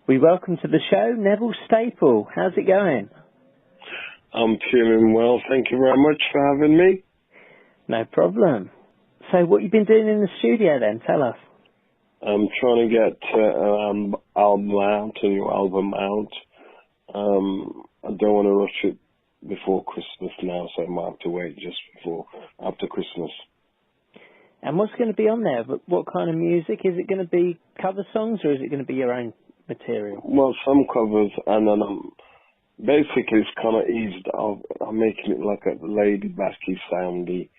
We welcome to the show Neville Staple. How's it going? I'm feeling well. Thank you very much for having me. No problem. So what you been doing in the studio then? Tell us. I'm trying to get an album out, a new album out. I don't want to rush it before Christmas now, so I might have to wait just after Christmas. And what's going to be on there? What kind of music? Is it going to be cover songs or is it going to be your own material? Well, some covers, and then basically it's kind of eased up. I'm making it like a laid-backy, soundy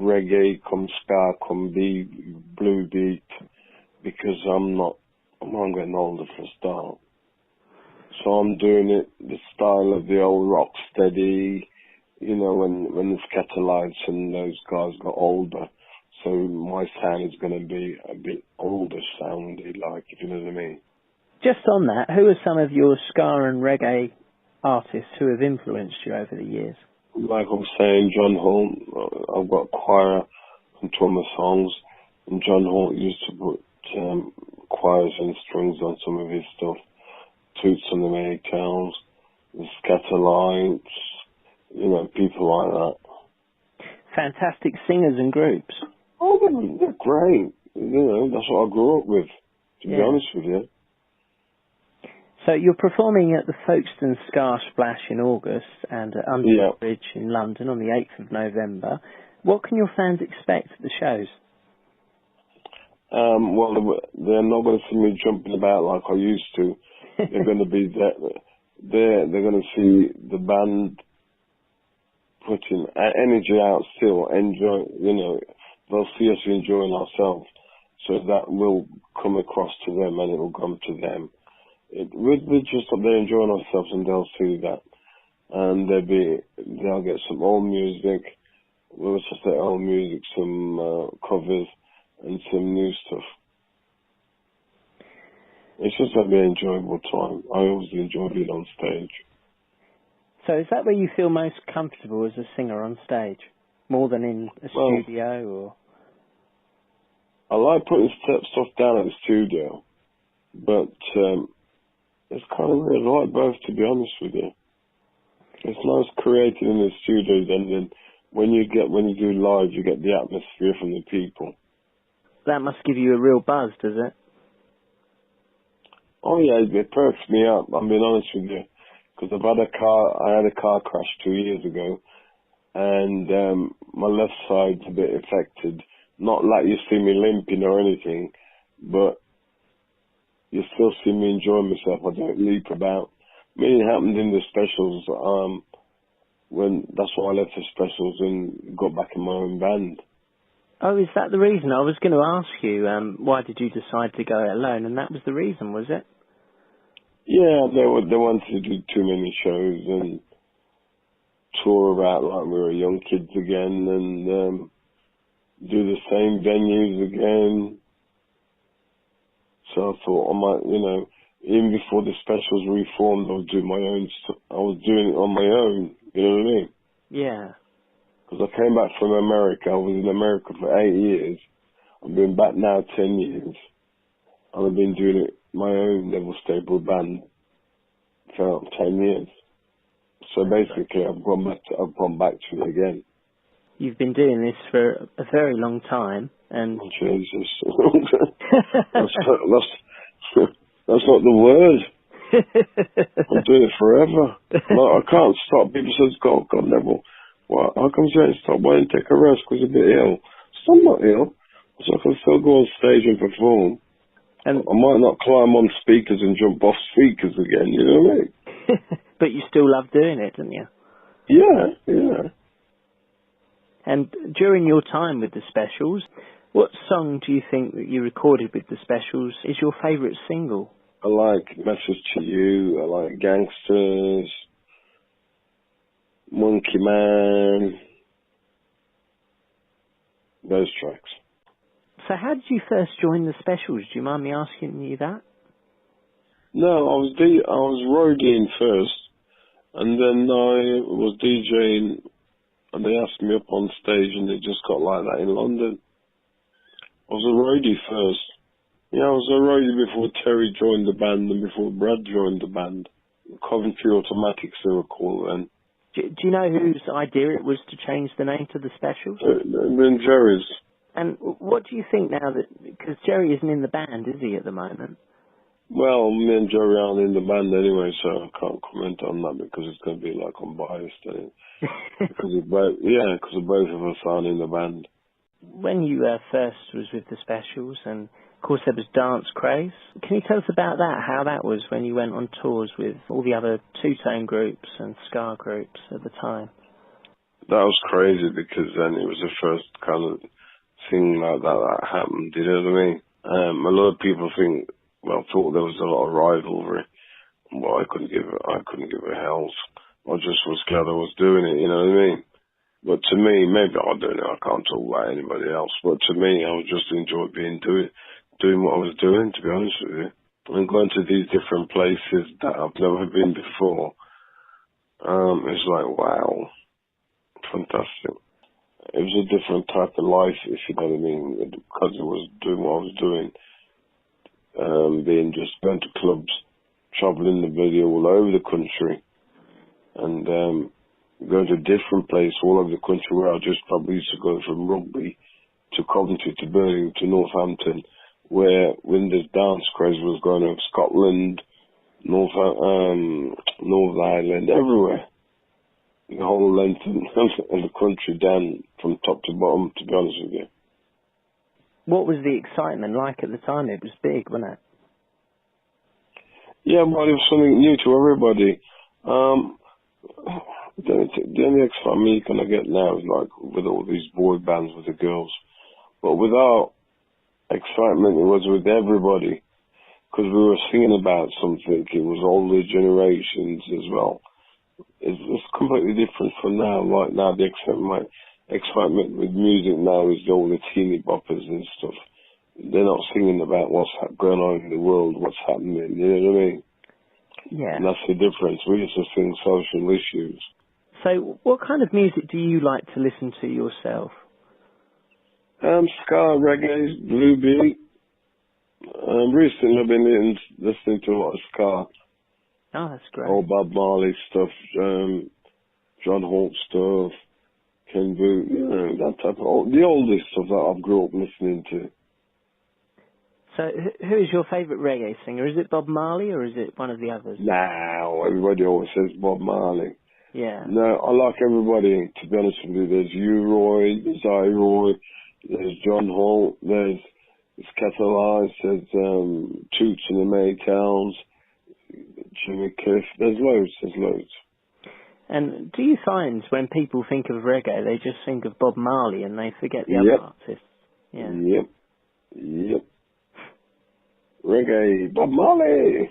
reggae, come ska, come blue beat, because I'm getting older for a start. So I'm doing it the style of the old rock steady, you know, when the Scatterlights and those guys got older. So my sound is going to be a bit older soundy, like, if you know what I mean. Just on that, who are some of your ska and reggae artists who have influenced you over the years? Like I was saying, John Holt, I've got choir on two of my songs, and John Holt used to put choirs and strings on some of his stuff. Toots on the Maytals, the Scatterlights, you know, people like that. Fantastic singers and groups. Oh, they're great. You know, that's what I grew up with, to be honest with you. So you're performing at the Folkestone Ska Splash in August and at Underwood Bridge in London on the 8th of November. What can your fans expect at the shows? Well, they're not going to see me jumping about like I used to. They're going to be there. They're going to see the band putting energy out still, enjoy, you know, they'll see us enjoying ourselves. So that will come across to them and it will come to them. We're just up there enjoying ourselves and they'll see that. And they'll get some old music, we'll just say old music, some covers and some new stuff. It's just going to be an enjoyable time. I always enjoy being on stage. So is that where you feel most comfortable as a singer on stage? More than in a studio or? I like putting stuff down at the studio, but it's kind of weird. I like both, to be honest with you. It's nice creating in the studio, and then when you do live, you get the atmosphere from the people. That must give you a real buzz, does it? Oh yeah, it perks me up. I'm being honest with you, because I had a car crash 2 years ago, and my left side's a bit affected. Not like you see me limping or anything, but you still see me enjoying myself. I don't leap about. I mean, it happened in the specials. That's why I left the specials and got back in my own band. Oh, is that the reason? I was going to ask you, why did you decide to go it alone? And that was the reason, was it? Yeah, they wanted to do too many shows and tour about like we were young kids again and do the same venues again. So I thought I might, you know, even before the specials reformed, I would do my own stuff. I was doing it on my own, you know what I mean? Yeah. Because I came back from America. I was in America for 8 years. I've been back now 10 years. And I've been doing it my own Neville Staple band for 10 years. So basically, I've gone back to it again. You've been doing this for a very long time, and oh, Jesus, that's not the word. I'm doing it forever. I can't stop. People say, God, Neville, well, how come you ain't stop? Why don't you take a rest because you're a bit ill? So I'm not ill, so I can still go on stage and perform. And I might not climb on speakers and jump off speakers again, you know what I mean? But you still love doing it, don't you? Yeah. And during your time with the specials, what song do you think that you recorded with the specials is your favourite single? I like Message to You, I like Gangsters, Monkey Man, those tracks. So how did you first join the specials? Do you mind me asking you that? No, I was roadieing first, and then I was DJing, and they asked me up on stage, and it just got like that in London. I was a roadie first, Yeah, I was a roadie before Terry joined the band and before Brad joined the band. Coventry Automatics, they were called then. Do you know whose idea it was to change the name to the Specials? Then Jerry's. And what do you think now that, because Jerry isn't in the band, is he, at the moment? Well, me and Jerry aren't in the band anyway, so I can't comment on that because it's going to be like unbiased. Because of both of us aren't in the band. When you first was with the Specials, and of course there was Dance Craze, can you tell us about that, how that was when you went on tours with all the other two-tone groups and ska groups at the time? That was crazy because then it was the first kind of thing like that happened, you know what I mean? A lot of people thought there was a lot of rivalry. Well, I couldn't give a hell. I just was glad I was doing it, you know what I mean? But to me, maybe I don't know, I can't talk about anybody else, but to me, I would just enjoy doing what I was doing, to be honest with you. And going to these different places that I've never been before, it's like, wow, fantastic. It was a different type of life, if you know what I mean, because I was doing what I was doing, going to clubs, travelling the video all over the country, and going to different places all over the country where I just probably used to go from Rugby to Coventry to Birmingham to Northampton, where when the dance craze was going on, Scotland, North Ireland, everywhere. The whole length of the country down from top to bottom, to be honest with you. What was the excitement like at the time? It was big, wasn't it? Yeah, well, it was something new to everybody. The only excitement you kind of get now is like with all these boy bands with the girls. But without excitement, it was with everybody. Because we were singing about something. It was all the generations as well. It's completely different from now. Like now, the excitement with music now is all the teeny boppers and stuff. They're not singing about what's going on in the world, what's happening, you know what I mean? Yeah. And that's the difference. We used to sing social issues. So what kind of music do you like to listen to yourself? Ska, reggae, blue beat. Recently I've been listening to a lot of ska. Oh, that's great. All Bob Marley stuff, John Holt stuff, Ken Boothe, you know, that type of, the oldest stuff that I've grew up listening to. So who is your favourite reggae singer? Is it Bob Marley or is it one of the others? No, everybody always says Bob Marley. Yeah. No, I like everybody, to be honest with you. There's U-Roy, there's I-Roy, there's John Holt, there's Catalyze, there's Toots and the Maytowns, Jimmy Cliff, there's loads. And do you find when people think of reggae, they just think of Bob Marley and they forget the other artists? Yeah. Yep. Reggae, Bob Marley!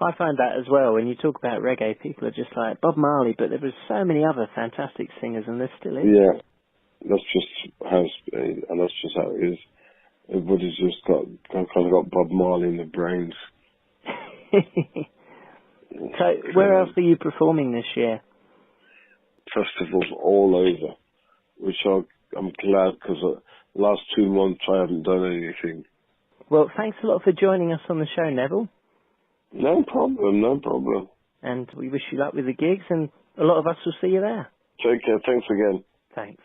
I find that as well. When you talk about reggae, people are just like, Bob Marley, but there was so many other fantastic singers and there still is. Yeah, that's just how it is. Everybody's just kind of got Bob Marley in their brains. So, where else are you performing this year? Festivals all over, which I'm glad because the last 2 months I haven't done anything. Well, thanks a lot for joining us on the show, Neville. No problem. And we wish you luck with the gigs, and a lot of us will see you there. Take care. Thanks again. Thanks.